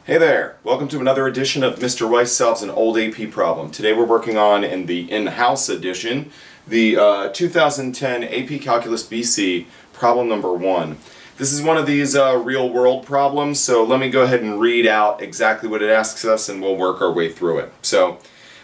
Hey there! Welcome to another edition of Mr. Weis Solves an Old AP Problem. Today we're working on, in the in-house edition, the 2010 AP Calculus BC problem number 1. This is one of these real-world problems, so let me go ahead and read out exactly what it asks us and we'll work our way through it. So,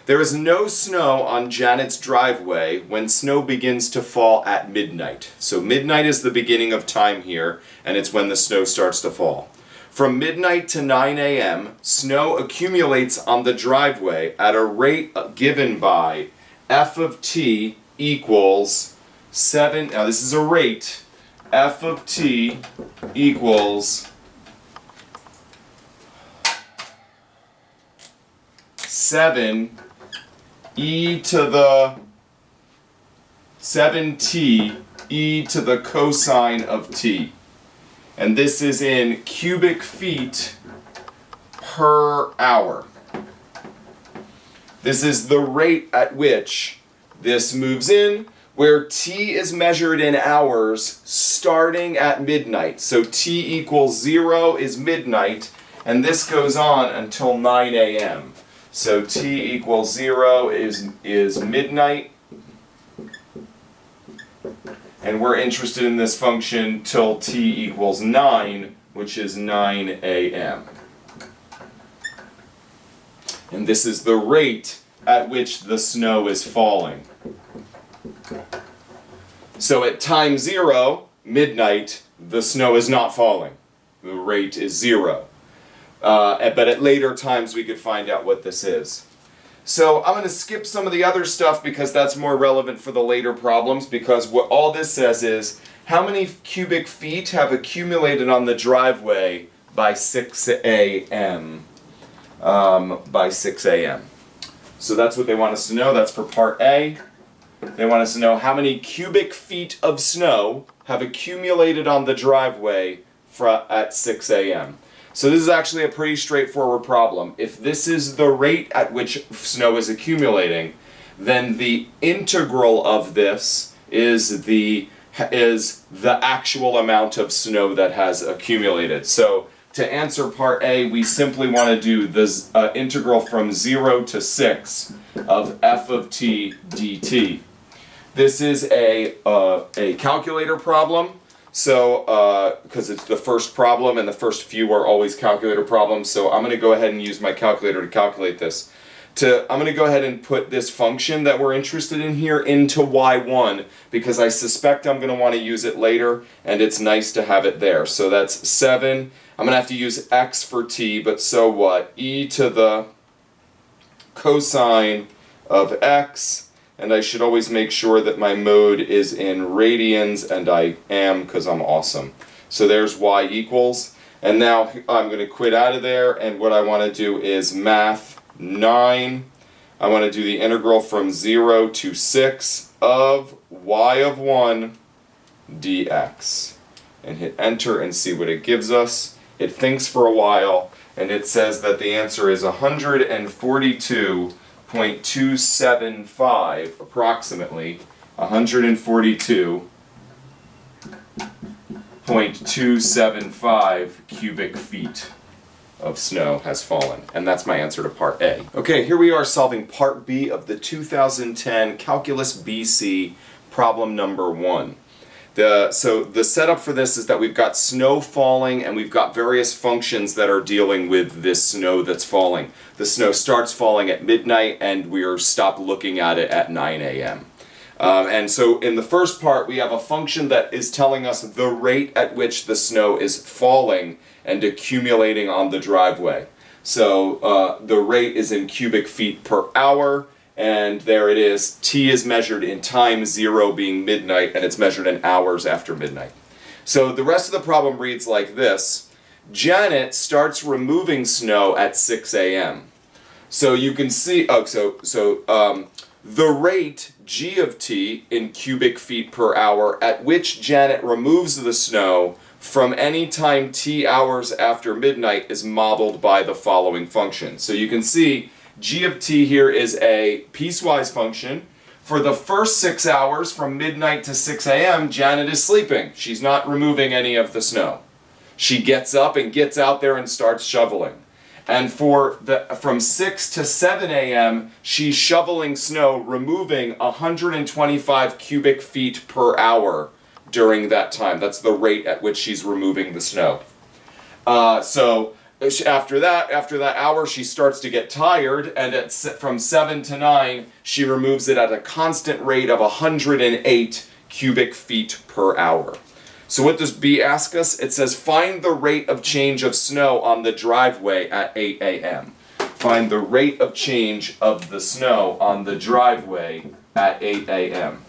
there is no snow on Janet's driveway when snow begins to fall at midnight. So midnight is the beginning of time here, and it's when the snow starts to fall. From midnight to 9 a.m., snow accumulates on the driveway at a rate given by f of t equals 7, now this is a rate, f of t equals 7 e to the 7t e to the cosine of t. And this is in cubic feet per hour. This is the rate at which this moves in, where t is measured in hours starting at midnight. So t equals 0 is midnight, and this goes on until 9 a.m. So t equals 0 is midnight, and we're interested in this function till t equals 9, which is 9 a.m. And this is the rate at which the snow is falling. So at time 0, midnight, the snow is not falling. The rate is 0. But at later times we could find out what this is. So I'm going to skip some of the other stuff because that's more relevant for the later problems, because what all this says is how many cubic feet have accumulated on the driveway by 6 a.m. By 6 a.m. So that's what they want us to know. That's for part A. They want us to know how many cubic feet of snow have accumulated on the driveway at 6 a.m. So this is actually a pretty straightforward problem. If this is the rate at which snow is accumulating, then the integral of this is the actual amount of snow that has accumulated. So to answer part A, we simply want to do the integral from 0 to 6 of f of t dt. This is a calculator problem. So, because it's the first problem and the first few are always calculator problems, so I'm going to go ahead and use my calculator to calculate this. I'm going to go ahead and put this function that we're interested in here into y1, because I suspect I'm going to want to use it later, and it's nice to have it there. So that's 7. I'm going to have to use x for t, but so what? E to the cosine of x. And I should always make sure that my mode is in radians, and I am, because I'm awesome. So there's y equals. And now I'm going to quit out of there, and what I want to do is math 9. I want to do the integral from 0 to 6 of y of 1 dx. And hit enter and see what it gives us. It thinks for a while, and it says that the answer is 142.275, approximately 142.275 cubic feet of snow has fallen. And that's my answer to part A. Okay, here we are solving part B of the 2010 Calculus BC problem number 1. So the setup for this is that we've got snow falling, and we've got various functions that are dealing with this snow that's falling. The snow starts falling at midnight, and we're stopped looking at it at 9 a.m. And so in the first part, we have a function that is telling us the rate at which the snow is falling and accumulating on the driveway. So the rate is in cubic feet per hour. And there it is. T is measured in time, 0 being midnight, and it's measured in hours after midnight. So the rest of the problem reads like this. Janet starts removing snow at 6 a.m. So you can see, the rate, g of t, in cubic feet per hour, at which Janet removes the snow from any time t hours after midnight is modeled by the following function. So you can see g of t here is a piecewise function. For the first 6 hours, from midnight to 6 a.m., Janet is sleeping. She's not removing any of the snow. She gets up and gets out there and starts shoveling. And from 6 to 7 a.m., she's shoveling snow, removing 125 cubic feet per hour during that time. That's the rate at which she's removing the snow. So after that hour, she starts to get tired, and from 7 to 9, she removes it at a constant rate of 108 cubic feet per hour. So what does B ask us? It says, find the rate of change of snow on the driveway at 8 a.m. Find the rate of change of the snow on the driveway at 8 a.m.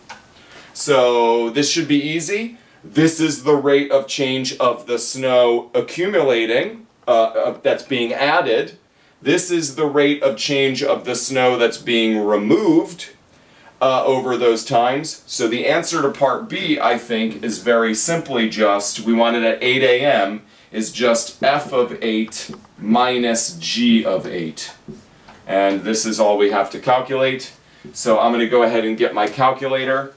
So this should be easy. This is the rate of change of the snow accumulating, that's being added. This is the rate of change of the snow that's being removed over those times. So the answer to part B, I think, is very simply just, we want it at 8 a.m., is just f of 8 minus g of 8. And this is all we have to calculate. So I'm going to go ahead and get my calculator,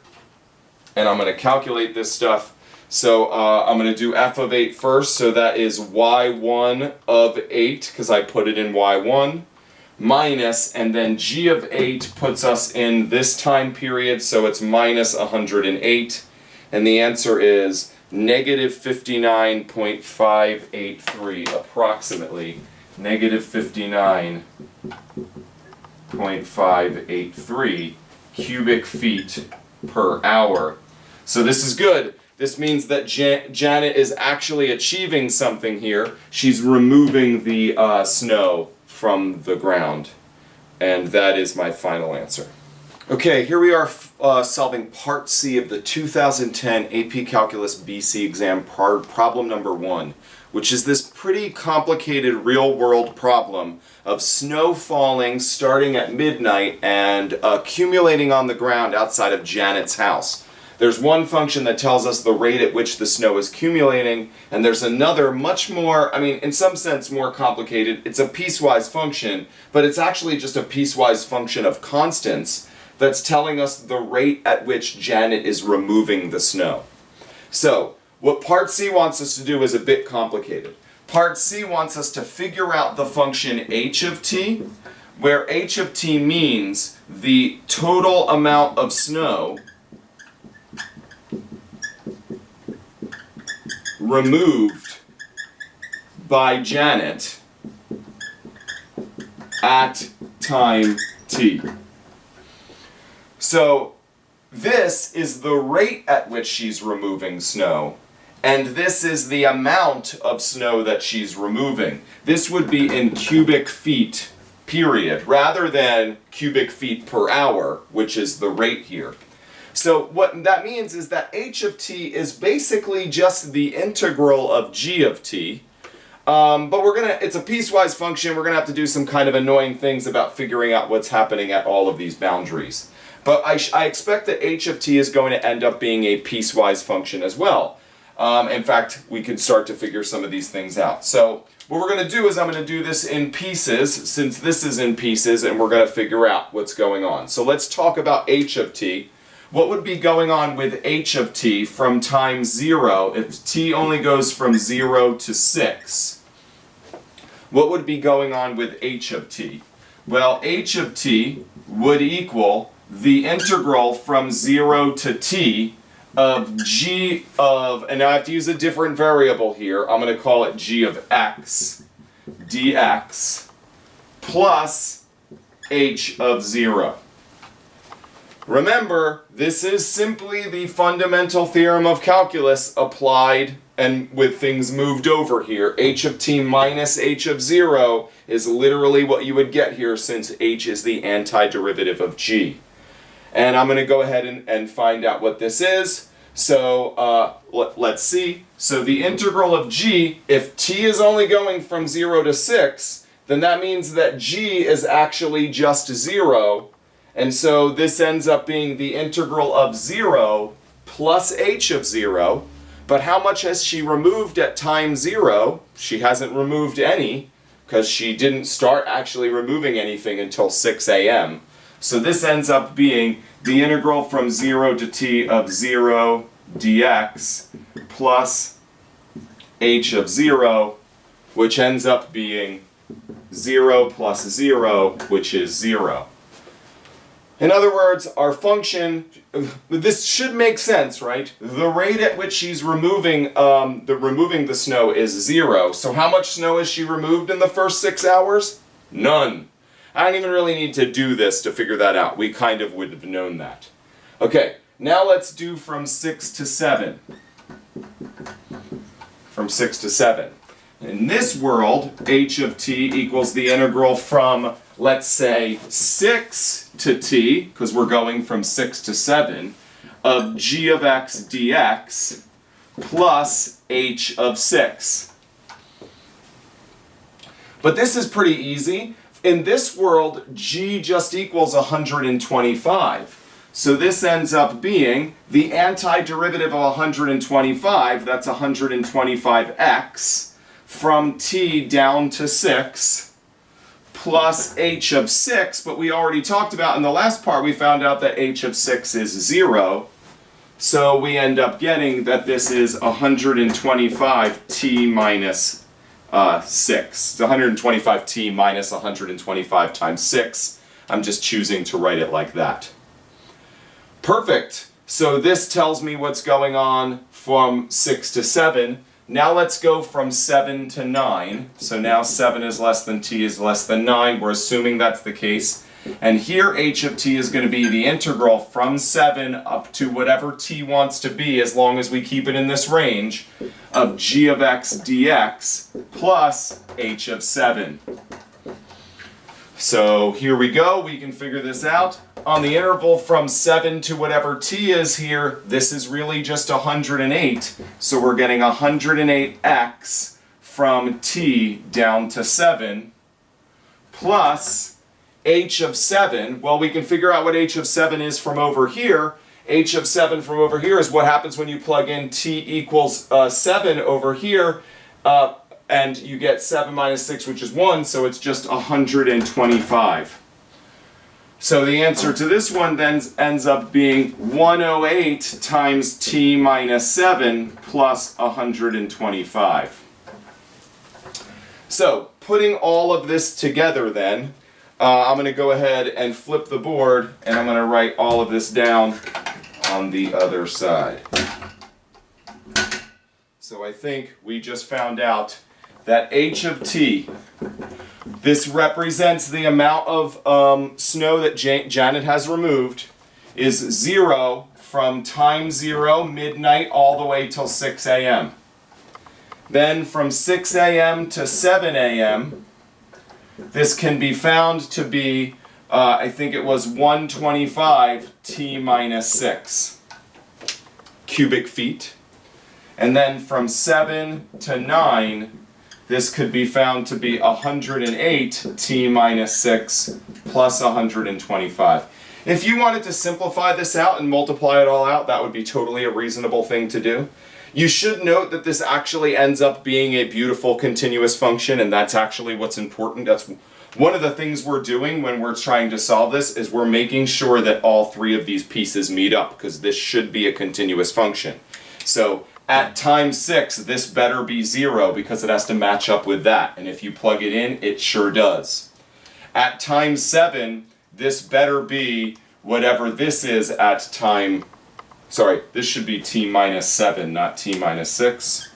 and I'm going to calculate this stuff. So I'm going to do f of 8 first, so that is y1 of 8, because I put it in y1. Minus, and then g of 8 puts us in this time period, so it's minus 108, and the answer is negative 59.583, approximately negative 59.583 cubic feet per hour. So this is good. This means that Janet is actually achieving something here. She's removing the snow from the ground. And that is my final answer. Okay, here we are solving part C of the 2010 AP Calculus BC exam problem number 1, which is this pretty complicated real-world problem of snow falling starting at midnight and accumulating on the ground outside of Janet's house. There's one function that tells us the rate at which the snow is accumulating, and there's another much more, in some sense more complicated. It's a piecewise function, but it's actually just a piecewise function of constants that's telling us the rate at which Janet is removing the snow. So, what part C wants us to do is a bit complicated. Part C wants us to figure out the function h of t, where h of t means the total amount of snow removed by Janet at time t. So this is the rate at which she's removing snow, and this is the amount of snow that she's removing. This would be in cubic feet, period, rather than cubic feet per hour, which is the rate here. So what that means is that h of t is basically just the integral of g of t, but it's a piecewise function. We're going to have to do some kind of annoying things about figuring out what's happening at all of these boundaries. But I expect that h of t is going to end up being a piecewise function as well. In fact, we can start to figure some of these things out. So what we're going to do is I'm going to do this in pieces, since this is in pieces, and we're going to figure out what's going on. So let's talk about h of t. What would be going on with h of t from time 0 if t only goes from 0 to 6? What would be going on with h of t? Well, h of t would equal the integral from 0 to t of g of, and now I have to use a different variable here, I'm going to call it g of x dx plus h of 0. Remember, this is simply the fundamental theorem of calculus applied and with things moved over here. H of t minus h of 0 is literally what you would get here, since h is the antiderivative of g. And I'm going to go ahead and find out what this is. So let's see. So the integral of g, if t is only going from 0 to 6, then that means that g is actually just 0. And so this ends up being the integral of 0 plus h of 0. But how much has she removed at time 0? She hasn't removed any, because she didn't start actually removing anything until 6 a.m. So this ends up being the integral from 0 to t of 0 dx plus h of 0, which ends up being 0 plus 0, which is 0. In other words, our function, this should make sense, right? The rate at which she's removing the snow is 0. So how much snow has she removed in the first 6 hours? None. I don't even really need to do this to figure that out. We kind of would have known that. Okay, now let's do from 6 to 7. From 6 to 7. In this world, h of t equals the integral from, let's say, 6 to t, because we're going from 6 to 7, of g of x dx plus h of 6. But this is pretty easy. In this world, g just equals 125. So this ends up being the antiderivative of 125, that's 125x, from t down to 6, plus h of 6, but we already talked about in the last part, we found out that h of 6 is 0. So we end up getting that this is 125t minus 6. It's 125t minus 125 times 6. I'm just choosing to write it like that. Perfect. So this tells me what's going on from 6 to 7. Now let's go from 7 to 9. So now 7 is less than t is less than 9. We're assuming that's the case. And here h of t is going to be the integral from 7 up to whatever t wants to be, as long as we keep it in this range, of g of x dx plus h of 7. So here we go, we can figure this out. On the interval from 7 to whatever t is here, this is really just 108. So we're getting 108x from t down to 7 plus h of 7. Well, we can figure out what h of 7 is from over here. H of 7 from over here is what happens when you plug in t equals 7 over here. And you get 7 minus 6, which is 1, so it's just 125. So the answer to this one then ends up being 108 times t minus 7 plus 125. So putting all of this together then, I'm going to go ahead and flip the board, and I'm going to write all of this down on the other side. So I think we just found out that h of t, this represents the amount of snow that Janet has removed, is 0 from time 0, midnight, all the way till 6 a.m. Then from 6 a.m. to 7 a.m., this can be found to be, I think it was 125 t minus 6 cubic feet. And then from 7 to 9, this could be found to be 108 t minus 6 plus 125. If you wanted to simplify this out and multiply it all out, that would be totally a reasonable thing to do. You should note that this actually ends up being a beautiful continuous function, and that's actually what's important. That's one of the things we're doing when we're trying to solve this, is we're making sure that all three of these pieces meet up, because this should be a continuous function. So at time 6, this better be 0 because it has to match up with that. And if you plug it in, it sure does. At time 7, this better be whatever this is at time... Sorry, this should be t minus 7, not t minus 6.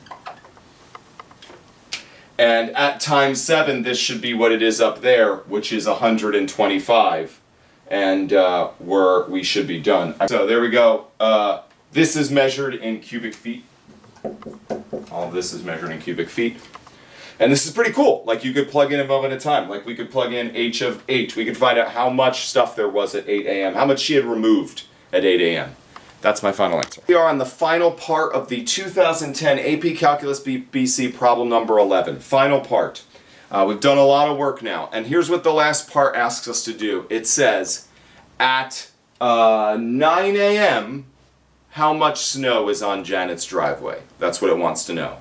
And at time 7, this should be what it is up there, which is 125. And we should be done. So there we go. This is measured in cubic feet. All of this is measured in cubic feet. And this is pretty cool. Like, you could plug in a moment of time. Like, we could plug in h of 8. We could find out how much stuff there was at 8 a.m. How much she had removed at 8 a.m. That's my final answer. We are on the final part of the 2010 AP Calculus BC problem number 11. Final part. We've done a lot of work now. And here's what the last part asks us to do. It says, at 9 a.m., how much snow is on Janet's driveway? That's what it wants to know.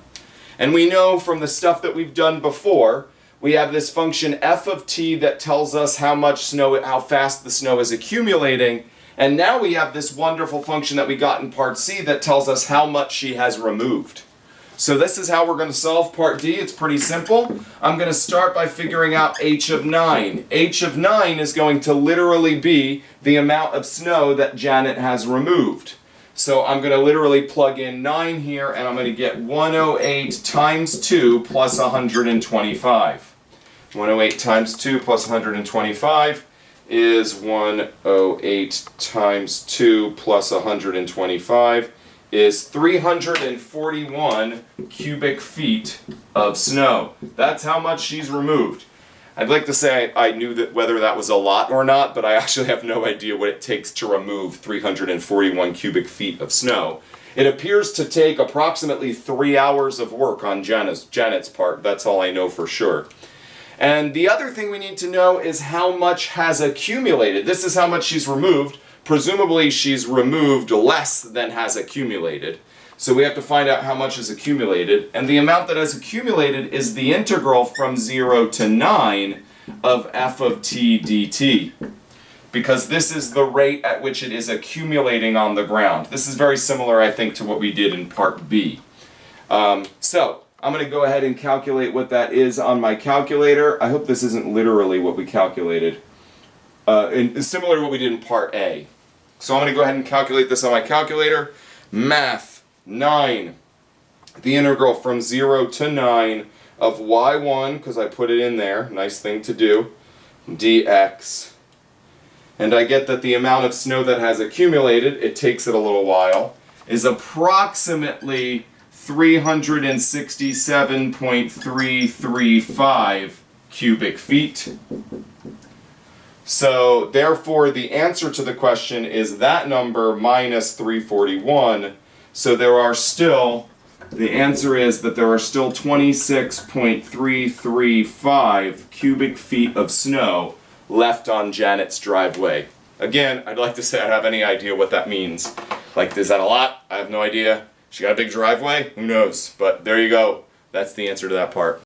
And we know from the stuff that we've done before, we have this function f of t that tells us how much snow, how fast the snow is accumulating. And now we have this wonderful function that we got in part C that tells us how much she has removed. So this is how we're going to solve part D. It's pretty simple. I'm going to start by figuring out h of 9. H of 9 is going to literally be the amount of snow that Janet has removed. So I'm going to literally plug in 9 here, and I'm going to get 108 times 2 plus 125. 108 times 2 plus 125 is 108 times 2 plus 125 is 341 cubic feet of snow. That's how much she's removed. I'd like to say I knew that whether that was a lot or not, but I actually have no idea what it takes to remove 341 cubic feet of snow. It appears to take approximately 3 hours of work on Janet's part. That's all I know for sure. And the other thing we need to know is how much has accumulated. This is how much she's removed. Presumably she's removed less than has accumulated. So we have to find out how much is accumulated. And the amount that has accumulated is the integral from 0 to 9 of f of t dt. Because this is the rate at which it is accumulating on the ground. This is very similar, I think, to what we did in part B. So I'm going to go ahead and calculate what that is on my calculator. I hope this isn't literally what we calculated. And similar to what we did in part A. So I'm going to go ahead and calculate this on my calculator. Math 9. The integral from 0 to 9 of y1, because I put it in there, nice thing to do, dx. And I get that the amount of snow that has accumulated, it takes it a little while, is approximately 367.335 cubic feet. So therefore the answer to the question is that number minus 341. So there are still, the answer is that there are still 26.335 cubic feet of snow left on Janet's driveway. Again, I'd like to say I don't have any idea what that means. Like, is that a lot? I have no idea. She got a big driveway? Who knows? But there you go. That's the answer to that part.